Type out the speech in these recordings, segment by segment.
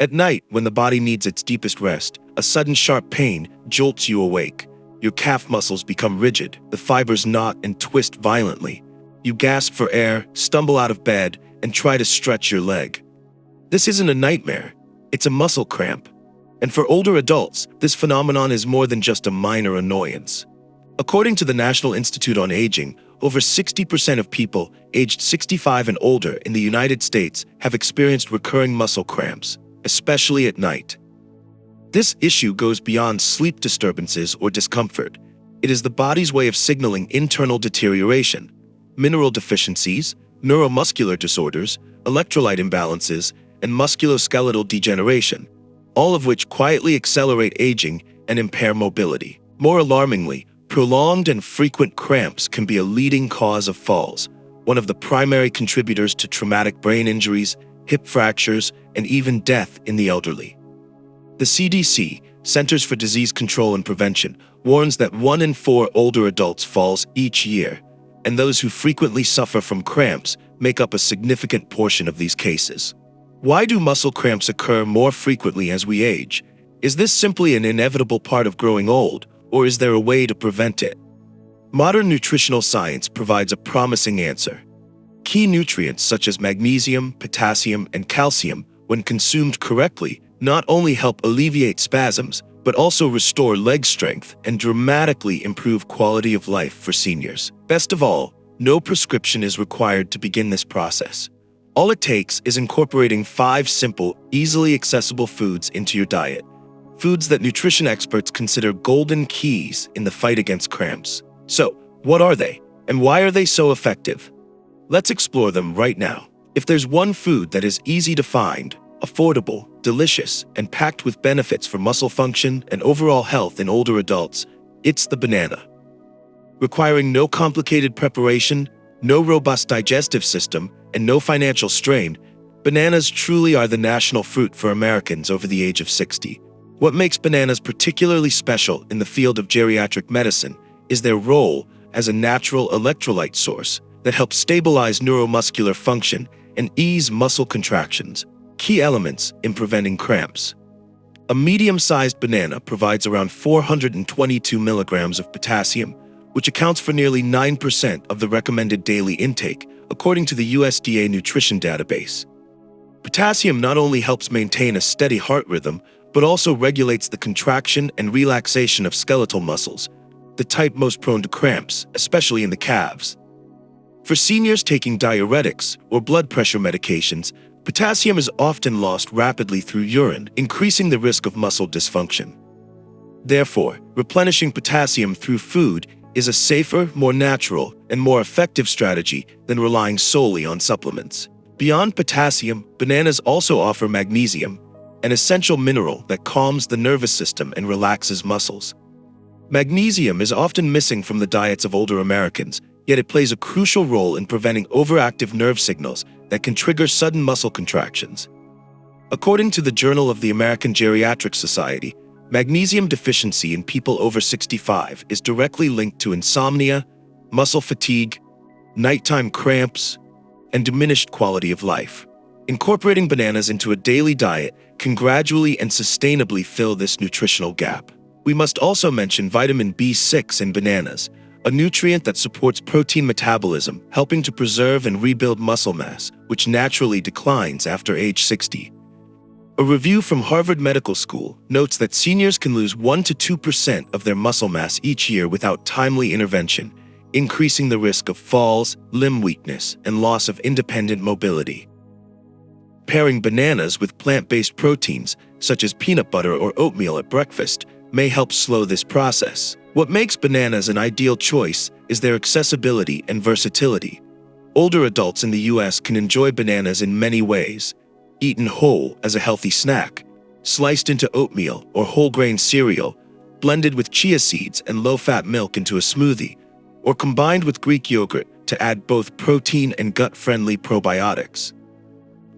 At night, when the body needs its deepest rest, a sudden sharp pain jolts you awake. Your calf muscles become rigid, the fibers knot and twist violently. You gasp for air, stumble out of bed, and try to stretch your leg. This isn't a nightmare, it's a muscle cramp. And for older adults, this phenomenon is more than just a minor annoyance. According to the National Institute on Aging, over 60% of people aged 65 and older in the United States have experienced recurring muscle cramps, especially at night. This issue goes beyond sleep disturbances or discomfort. It is the body's way of signaling internal deterioration, mineral deficiencies, neuromuscular disorders, electrolyte imbalances, and musculoskeletal degeneration, all of which quietly accelerate aging and impair mobility. More alarmingly, prolonged and frequent cramps can be a leading cause of falls, one of the primary contributors to traumatic brain injuries, hip fractures, and even death in the elderly. The CDC, Centers for Disease Control and Prevention, warns that 1 in 4 older adults falls each year, and those who frequently suffer from cramps make up a significant portion of these cases. Why do muscle cramps occur more frequently as we age? Is this simply an inevitable part of growing old, or is there a way to prevent it? Modern nutritional science provides a promising answer. Key nutrients such as magnesium, potassium, and calcium, when consumed correctly, not only help alleviate spasms, but also restore leg strength and dramatically improve quality of life for seniors. Best of all, no prescription is required to begin this process. All it takes is incorporating 5 simple, easily accessible foods into your diet. Foods that nutrition experts consider golden keys in the fight against cramps. So, what are they? And why are they so effective? Let's explore them right now. If there's one food that is easy to find, affordable, delicious, and packed with benefits for muscle function and overall health in older adults, it's the banana. Requiring no complicated preparation, no robust digestive system, and no financial strain, bananas truly are the national fruit for Americans over the age of 60. What makes bananas particularly special in the field of geriatric medicine is their role as a natural electrolyte source that helps stabilize neuromuscular function and ease muscle contractions, key elements in preventing cramps. A medium-sized banana provides around 422 milligrams of potassium, which accounts for nearly 9% of the recommended daily intake, according to the USDA nutrition database. Potassium not only helps maintain a steady heart rhythm, but also regulates the contraction and relaxation of skeletal muscles, the type most prone to cramps, especially in the calves. For seniors taking diuretics or blood pressure medications, potassium is often lost rapidly through urine, increasing the risk of muscle dysfunction. Therefore, replenishing potassium through food is a safer, more natural, and more effective strategy than relying solely on supplements. Beyond potassium, bananas also offer magnesium, an essential mineral that calms the nervous system and relaxes muscles. Magnesium is often missing from the diets of older Americans, yet it plays a crucial role in preventing overactive nerve signals that can trigger sudden muscle contractions. According to the Journal of the American Geriatric Society, magnesium deficiency in people over 65 is directly linked to insomnia, muscle fatigue, nighttime cramps, and diminished quality of life. Incorporating bananas into a daily diet can gradually and sustainably fill this nutritional gap. We must also mention vitamin B6 in bananas, a nutrient that supports protein metabolism, helping to preserve and rebuild muscle mass, which naturally declines after age 60. A review from Harvard Medical School notes that seniors can lose 1 to 2% of their muscle mass each year without timely intervention, increasing the risk of falls, limb weakness, and loss of independent mobility. Pairing bananas with plant-based proteins, such as peanut butter or oatmeal at breakfast, may help slow this process. What makes bananas an ideal choice is their accessibility and versatility. Older adults in the US can enjoy bananas in many ways: eaten whole as a healthy snack, sliced into oatmeal or whole grain cereal, blended with chia seeds and low-fat milk into a smoothie, or combined with Greek yogurt to add both protein and gut-friendly probiotics.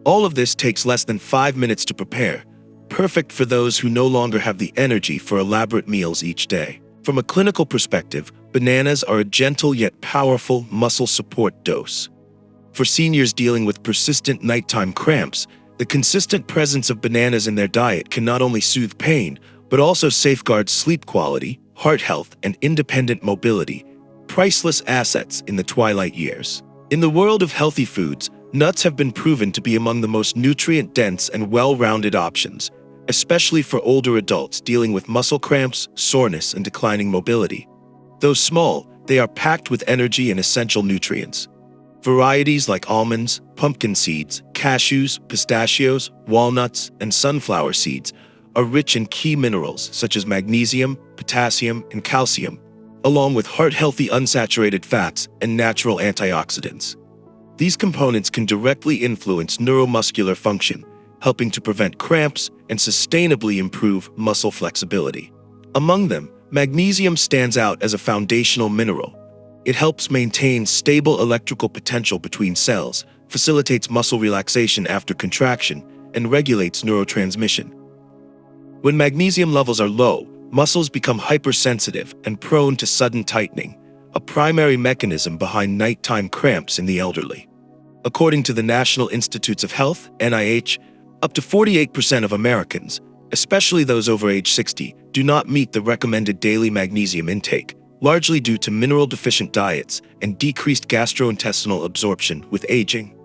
All of this takes less than 5 minutes to prepare, perfect for those who no longer have the energy for elaborate meals each day. From a clinical perspective, bananas are a gentle yet powerful muscle support dose. For seniors dealing with persistent nighttime cramps, The consistent presence of bananas in their diet can not only soothe pain, but also safeguard sleep quality, heart health, and independent mobility, priceless assets in the twilight years. In the world of healthy foods, nuts have been proven to be among the most nutrient-dense and well-rounded options, especially for older adults dealing with muscle cramps, soreness, and declining mobility. Though small, they are packed with energy and essential nutrients. Varieties like almonds, pumpkin seeds, cashews, pistachios, walnuts, and sunflower seeds are rich in key minerals such as magnesium, potassium, and calcium, along with heart-healthy unsaturated fats and natural antioxidants. These components can directly influence neuromuscular function, helping to prevent cramps and sustainably improve muscle flexibility. Among them, magnesium stands out as a foundational mineral. It helps maintain stable electrical potential between cells, facilitates muscle relaxation after contraction, and regulates neurotransmission. When magnesium levels are low, muscles become hypersensitive and prone to sudden tightening, a primary mechanism behind nighttime cramps in the elderly. According to the National Institutes of Health, NIH, up to 48% of Americans, especially those over age 60, do not meet the recommended daily magnesium intake, largely due to mineral-deficient diets and decreased gastrointestinal absorption with aging.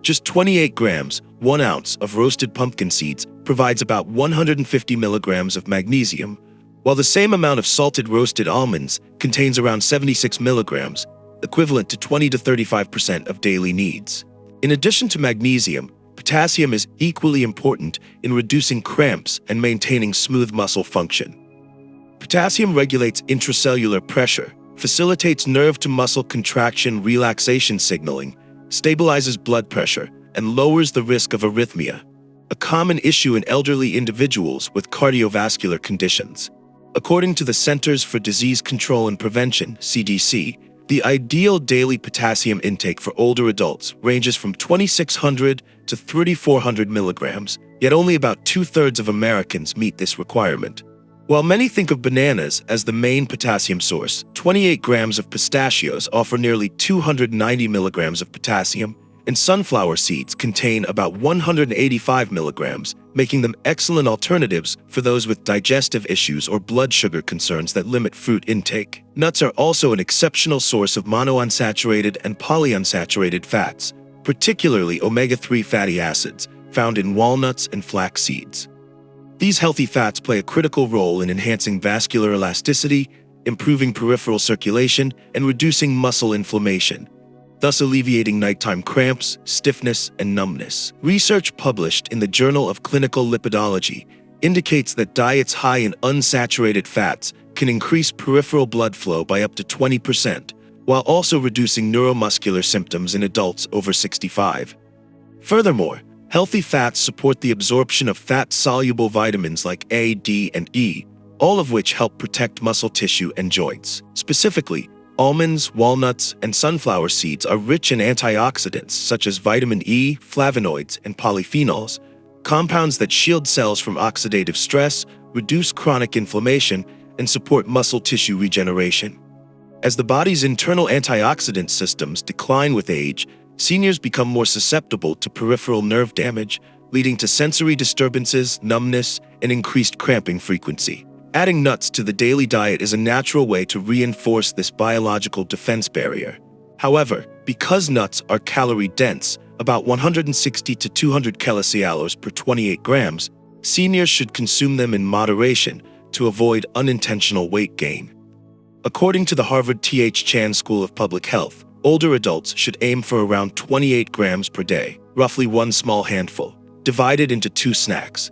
Just 28 grams, 1 ounce of roasted pumpkin seeds provides about 150 milligrams of magnesium, while the same amount of salted roasted almonds contains around 76 milligrams, equivalent to 20 to 35% of daily needs. In addition to magnesium, potassium is equally important in reducing cramps and maintaining smooth muscle function. Potassium regulates intracellular pressure, facilitates nerve-to-muscle contraction relaxation signaling, stabilizes blood pressure, and lowers the risk of arrhythmia, a common issue in elderly individuals with cardiovascular conditions. According to the Centers for Disease Control and Prevention, CDC, the ideal daily potassium intake for older adults ranges from 2,600 to 3,400 milligrams, yet only about 2/3 of Americans meet this requirement. While many think of bananas as the main potassium source, 28 grams of pistachios offer nearly 290 milligrams of potassium, and sunflower seeds contain about 185 milligrams, making them excellent alternatives for those with digestive issues or blood sugar concerns that limit fruit intake. Nuts are also an exceptional source of monounsaturated and polyunsaturated fats, particularly omega-3 fatty acids, found in walnuts and flax seeds. These healthy fats play a critical role in enhancing vascular elasticity, improving peripheral circulation, and reducing muscle inflammation, thus alleviating nighttime cramps, stiffness, and numbness. Research published in the Journal of Clinical Lipidology indicates that diets high in unsaturated fats can increase peripheral blood flow by up to 20%, while also reducing neuromuscular symptoms in adults over 65. Furthermore, healthy fats support the absorption of fat-soluble vitamins like A, D, and E, all of which help protect muscle tissue and joints. Specifically, almonds, walnuts, and sunflower seeds are rich in antioxidants such as vitamin E, flavonoids, and polyphenols, compounds that shield cells from oxidative stress, reduce chronic inflammation, and support muscle tissue regeneration. As the body's internal antioxidant systems decline with age, seniors become more susceptible to peripheral nerve damage, leading to sensory disturbances, numbness, and increased cramping frequency. Adding nuts to the daily diet is a natural way to reinforce this biological defense barrier. However, because nuts are calorie-dense, about 160 to 200 kilocalories per 28 grams, seniors should consume them in moderation to avoid unintentional weight gain. According to the Harvard T.H. Chan School of Public Health, older adults should aim for around 28 grams per day, roughly one small handful, divided into 2 snacks.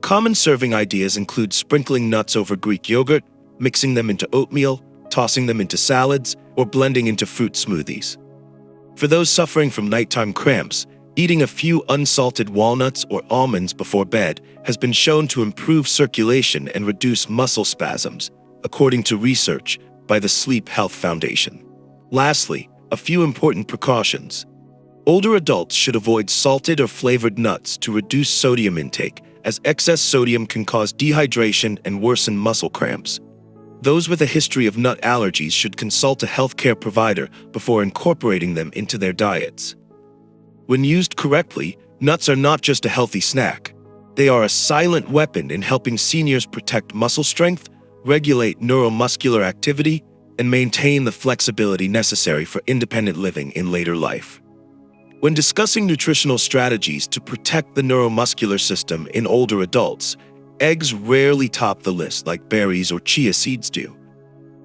Common serving ideas include sprinkling nuts over Greek yogurt, mixing them into oatmeal, tossing them into salads, or blending into fruit smoothies. For those suffering from nighttime cramps, eating a few unsalted walnuts or almonds before bed has been shown to improve circulation and reduce muscle spasms, according to research by the Sleep Health Foundation. Lastly, a few important precautions. Older adults should avoid salted or flavored nuts to reduce sodium intake, as excess sodium can cause dehydration and worsen muscle cramps. Those with a history of nut allergies should consult a healthcare provider before incorporating them into their diets. When used correctly, Nuts are not just a healthy snack. They are a silent weapon in helping seniors protect muscle strength, regulate neuromuscular activity, and maintain the flexibility necessary for independent living in later life. When discussing nutritional strategies to protect the neuromuscular system in older adults, eggs rarely top the list like berries or chia seeds do.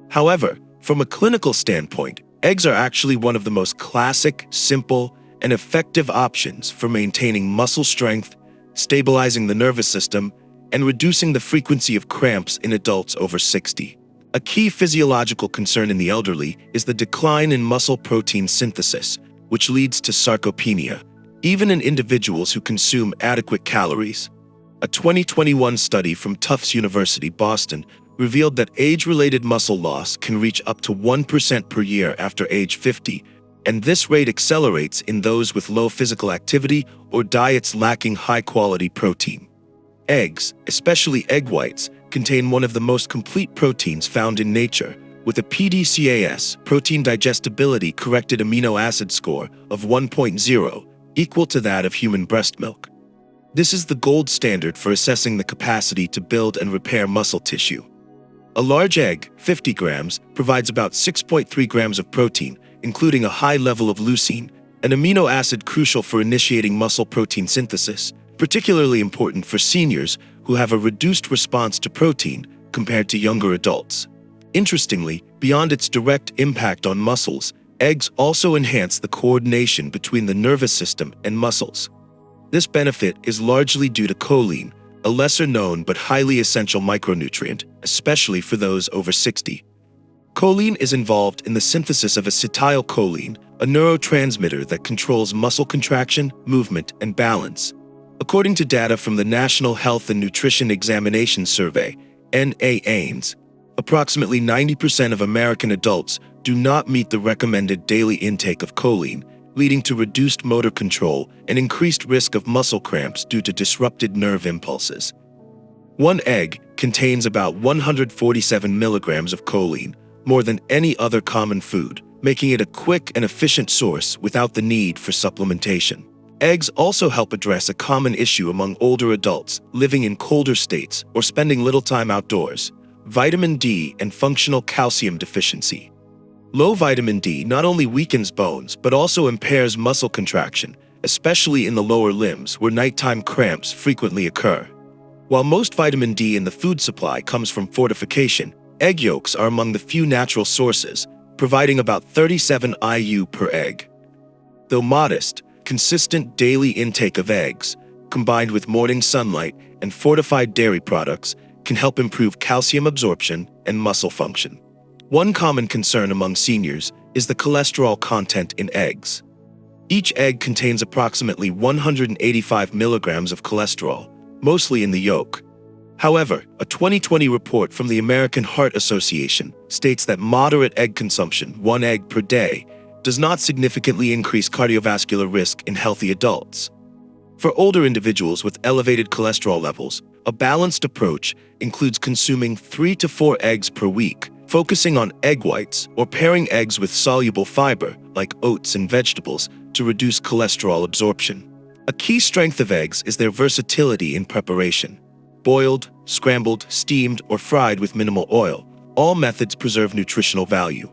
However, from a clinical standpoint, eggs are actually one of the most classic, simple, and effective options for maintaining muscle strength, stabilizing the nervous system, and reducing the frequency of cramps in adults over 60. A key physiological concern in the elderly is the decline in muscle protein synthesis, which leads to sarcopenia, even in individuals who consume adequate calories. A 2021 study from Tufts University, Boston, revealed that age-related muscle loss can reach up to 1% per year after age 50, and this rate accelerates in those with low physical activity or diets lacking high-quality protein. Eggs, especially egg whites, contain one of the most complete proteins found in nature, with a PDCAS, protein digestibility corrected amino acid score, of 1.0, equal to that of human breast milk. This is the gold standard for assessing the capacity to build and repair muscle tissue. A large egg, 50 grams, provides about 6.3 grams of protein, including a high level of leucine, an amino acid crucial for initiating muscle protein synthesis, particularly important for seniors who have a reduced response to protein compared to younger adults. Interestingly, beyond its direct impact on muscles, eggs also enhance the coordination between the nervous system and muscles. This benefit is largely due to choline, a lesser-known but highly essential micronutrient, especially for those over 60. Choline is involved in the synthesis of acetylcholine, a neurotransmitter that controls muscle contraction, movement, and balance. According to data from the National Health and Nutrition Examination Survey, NAANS, approximately 90% of American adults do not meet the recommended daily intake of choline, leading to reduced motor control and increased risk of muscle cramps due to disrupted nerve impulses. One egg contains about 147 milligrams of choline, more than any other common food, making it a quick and efficient source without the need for supplementation. Eggs also help address a common issue among older adults living in colder states or spending little time outdoors: vitamin D and functional calcium deficiency. Low vitamin D not only weakens bones but also impairs muscle contraction, especially in the lower limbs where nighttime cramps frequently occur. While most vitamin D in the food supply comes from fortification, egg yolks are among the few natural sources, providing about 37 IU per egg. Though modest, consistent daily intake of eggs, combined with morning sunlight and fortified dairy products, can help improve calcium absorption and muscle function. One common concern among seniors is the cholesterol content in eggs. Each egg contains approximately 185 milligrams of cholesterol, mostly in the yolk. However, a 2020 report from the American Heart Association states that moderate egg consumption, 1 egg per day, does not significantly increase cardiovascular risk in healthy adults. For older individuals with elevated cholesterol levels, a balanced approach includes consuming 3 to 4 eggs per week, focusing on egg whites or pairing eggs with soluble fiber, like oats and vegetables, to reduce cholesterol absorption. A key strength of eggs is their versatility in preparation. Boiled, scrambled, steamed, or fried with minimal oil, all methods preserve nutritional value.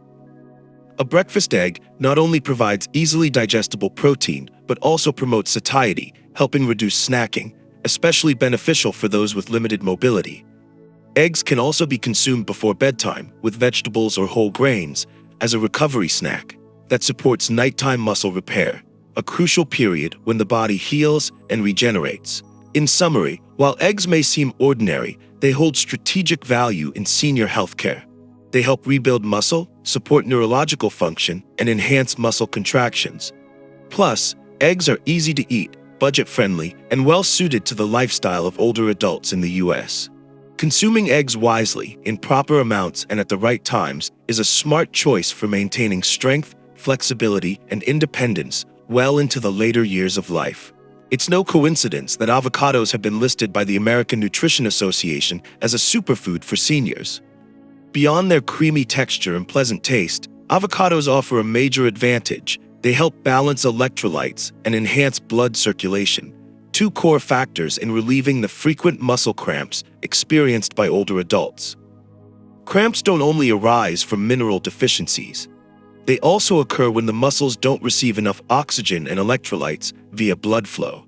A breakfast egg not only provides easily digestible protein, but also promotes satiety, helping reduce snacking, especially beneficial for those with limited mobility. Eggs can also be consumed before bedtime with vegetables or whole grains as a recovery snack that supports nighttime muscle repair, a crucial period when the body heals and regenerates. In summary, while eggs may seem ordinary, they hold strategic value in senior healthcare. They help rebuild muscle, support neurological function, and enhance muscle contractions. Plus, eggs are easy to eat, budget-friendly, and well-suited to the lifestyle of older adults in the U.S. Consuming eggs wisely, in proper amounts and at the right times, is a smart choice for maintaining strength, flexibility, and independence well into the later years of life. It's no coincidence that avocados have been listed by the American Nutrition Association as a superfood for seniors. Beyond their creamy texture and pleasant taste, avocados offer a major advantage: They help balance electrolytes and enhance blood circulation, two core factors in relieving the frequent muscle cramps experienced by older adults. Cramps don't only arise from mineral deficiencies. They also occur when the muscles don't receive enough oxygen and electrolytes via blood flow.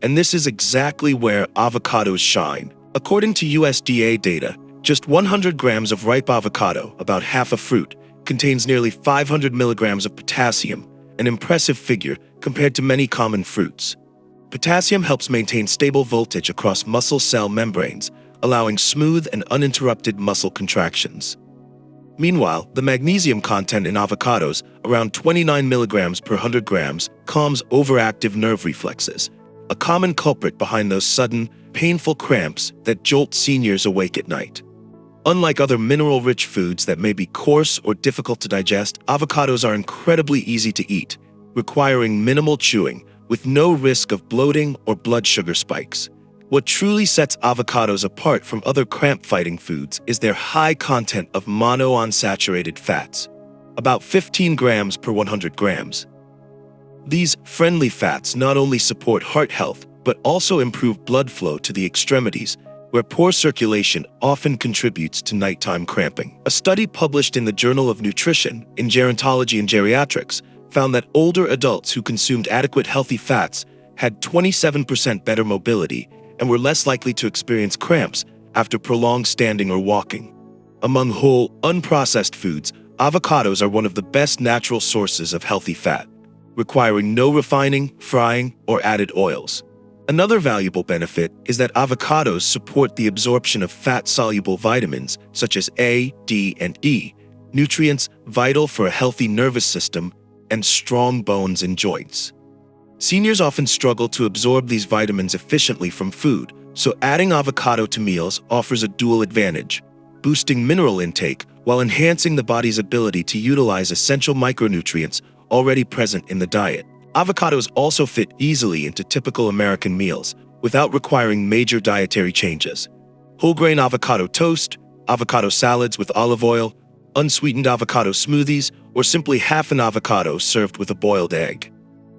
And this is exactly where avocados shine. According to USDA data, just 100 grams of ripe avocado, about half a fruit, contains nearly 500 milligrams of potassium, an impressive figure compared to many common fruits. Potassium helps maintain stable voltage across muscle cell membranes, allowing smooth and uninterrupted muscle contractions. Meanwhile, the magnesium content in avocados, around 29 milligrams per 100 grams, calms overactive nerve reflexes, a common culprit behind those sudden, painful cramps that jolt seniors awake at night. Unlike other mineral-rich foods that may be coarse or difficult to digest, avocados are incredibly easy to eat, requiring minimal chewing, with no risk of bloating or blood sugar spikes. What truly sets avocados apart from other cramp-fighting foods is their high content of monounsaturated fats, about 15 grams per 100 grams. These friendly fats not only support heart health, but also improve blood flow to the extremities, where poor circulation often contributes to nighttime cramping. A study published in the Journal of Nutrition in Gerontology and Geriatrics found that older adults who consumed adequate healthy fats had 27% better mobility and were less likely to experience cramps after prolonged standing or walking. Among whole, unprocessed foods, avocados are one of the best natural sources of healthy fat, requiring no refining, frying, or added oils. Another valuable benefit is that avocados support the absorption of fat-soluble vitamins such as A, D, and E, nutrients vital for a healthy nervous system and strong bones and joints. Seniors often struggle to absorb these vitamins efficiently from food, so adding avocado to meals offers a dual advantage, boosting mineral intake while enhancing the body's ability to utilize essential micronutrients already present in the diet. Avocados also fit easily into typical American meals without requiring major dietary changes. Whole grain avocado toast, avocado salads with olive oil, unsweetened avocado smoothies, or simply half an avocado served with a boiled egg.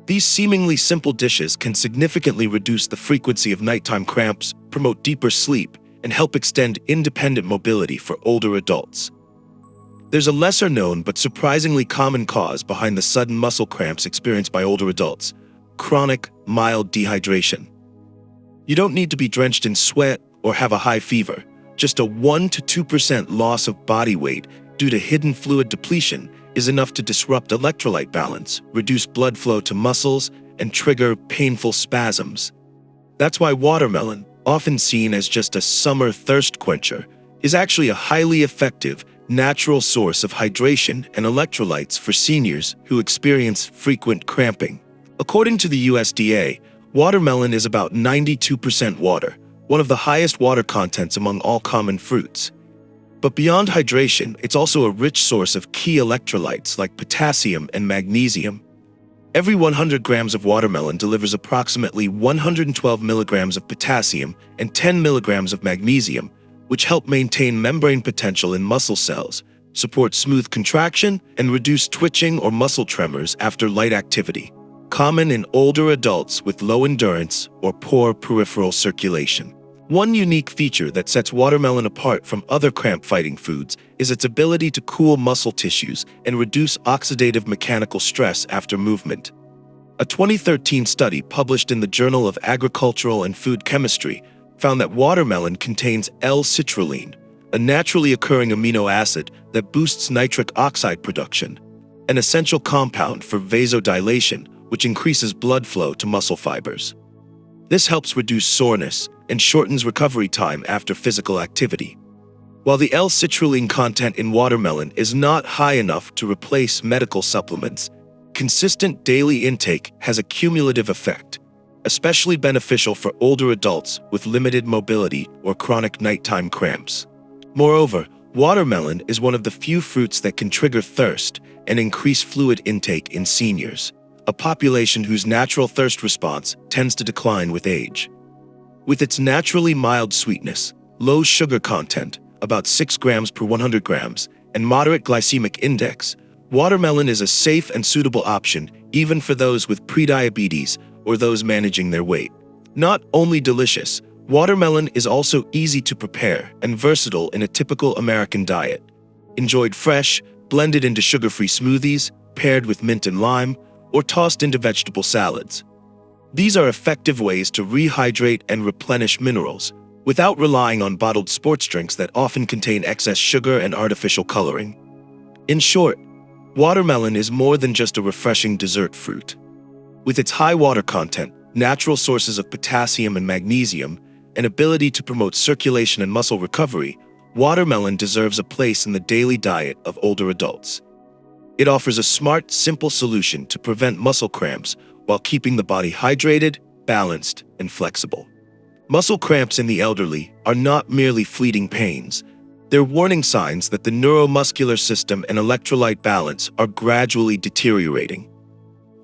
These seemingly simple dishes can significantly reduce the frequency of nighttime cramps, promote deeper sleep, and help extend independent mobility for older adults. There's a lesser-known but surprisingly common cause behind the sudden muscle cramps experienced by older adults: chronic, mild dehydration. You don't need to be drenched in sweat or have a high fever. Just a 1 to 2% loss of body weight due to hidden fluid depletion is enough to disrupt electrolyte balance, reduce blood flow to muscles, and trigger painful spasms. That's why watermelon, often seen as just a summer thirst quencher, is actually a highly effective, natural source of hydration and electrolytes for seniors who experience frequent cramping. According to the USDA, watermelon is about 92% water, one of the highest water contents among all common fruits. But beyond hydration, it's also a rich source of key electrolytes like potassium and magnesium. Every 100 grams of watermelon delivers approximately 112 milligrams of potassium and 10 milligrams of magnesium, which help maintain membrane potential in muscle cells, support smooth contraction, and reduce twitching or muscle tremors after light activity, common in older adults with low endurance or poor peripheral circulation. One unique feature that sets watermelon apart from other cramp-fighting foods is its ability to cool muscle tissues and reduce oxidative mechanical stress after movement. A 2013 study published in the Journal of Agricultural and Food Chemistry found that watermelon contains L-citrulline, a naturally occurring amino acid that boosts nitric oxide production, an essential compound for vasodilation, which increases blood flow to muscle fibers. This helps reduce soreness and shortens recovery time after physical activity. While the L-citrulline content in watermelon is not high enough to replace medical supplements, consistent daily intake has a cumulative effect, especially beneficial for older adults with limited mobility or chronic nighttime cramps. Moreover, watermelon is one of the few fruits that can trigger thirst and increase fluid intake in seniors, a population whose natural thirst response tends to decline with age. With its naturally mild sweetness, low sugar content, about 6 grams per 100 grams, and moderate glycemic index, watermelon is a safe and suitable option even for those with prediabetes or those managing their weight. Not only delicious, watermelon is also easy to prepare and versatile in a typical American diet. Enjoyed fresh, blended into sugar-free smoothies, paired with mint and lime, or tossed into vegetable salads. These are effective ways to rehydrate and replenish minerals without relying on bottled sports drinks that often contain excess sugar and artificial coloring. In short, watermelon is more than just a refreshing dessert fruit. With its high water content, natural sources of potassium and magnesium, and ability to promote circulation and muscle recovery, watermelon deserves a place in the daily diet of older adults. It offers a smart, simple solution to prevent muscle cramps while keeping the body hydrated, balanced, and flexible. Muscle cramps in the elderly are not merely fleeting pains. They're warning signs that the neuromuscular system and electrolyte balance are gradually deteriorating.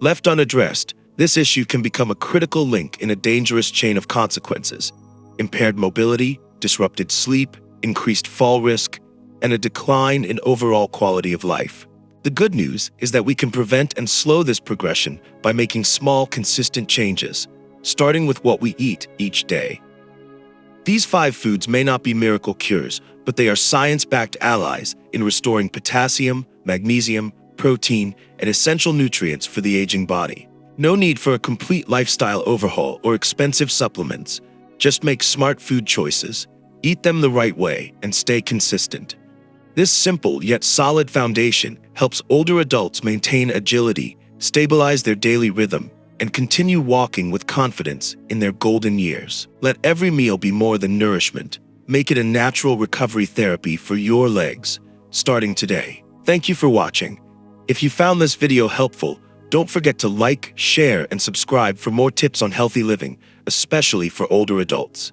Left unaddressed, this issue can become a critical link in a dangerous chain of consequences: impaired mobility, disrupted sleep, increased fall risk, and a decline in overall quality of life. The good news is that we can prevent and slow this progression by making small, consistent changes, starting with what we eat each day. These 5 foods may not be miracle cures, but they are science-backed allies in restoring potassium, magnesium, protein, and essential nutrients for the aging body. No need for a complete lifestyle overhaul or expensive supplements. Just make smart food choices, eat them the right way, and stay consistent. This simple yet solid foundation helps older adults maintain agility, stabilize their daily rhythm, and continue walking with confidence in their golden years. Let every meal be more than nourishment. Make it a natural recovery therapy for your legs, starting today. Thank you for watching. If you found this video helpful, don't forget to like, share, and subscribe for more tips on healthy living, especially for older adults.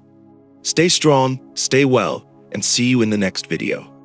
Stay strong, stay well, and see you in the next video.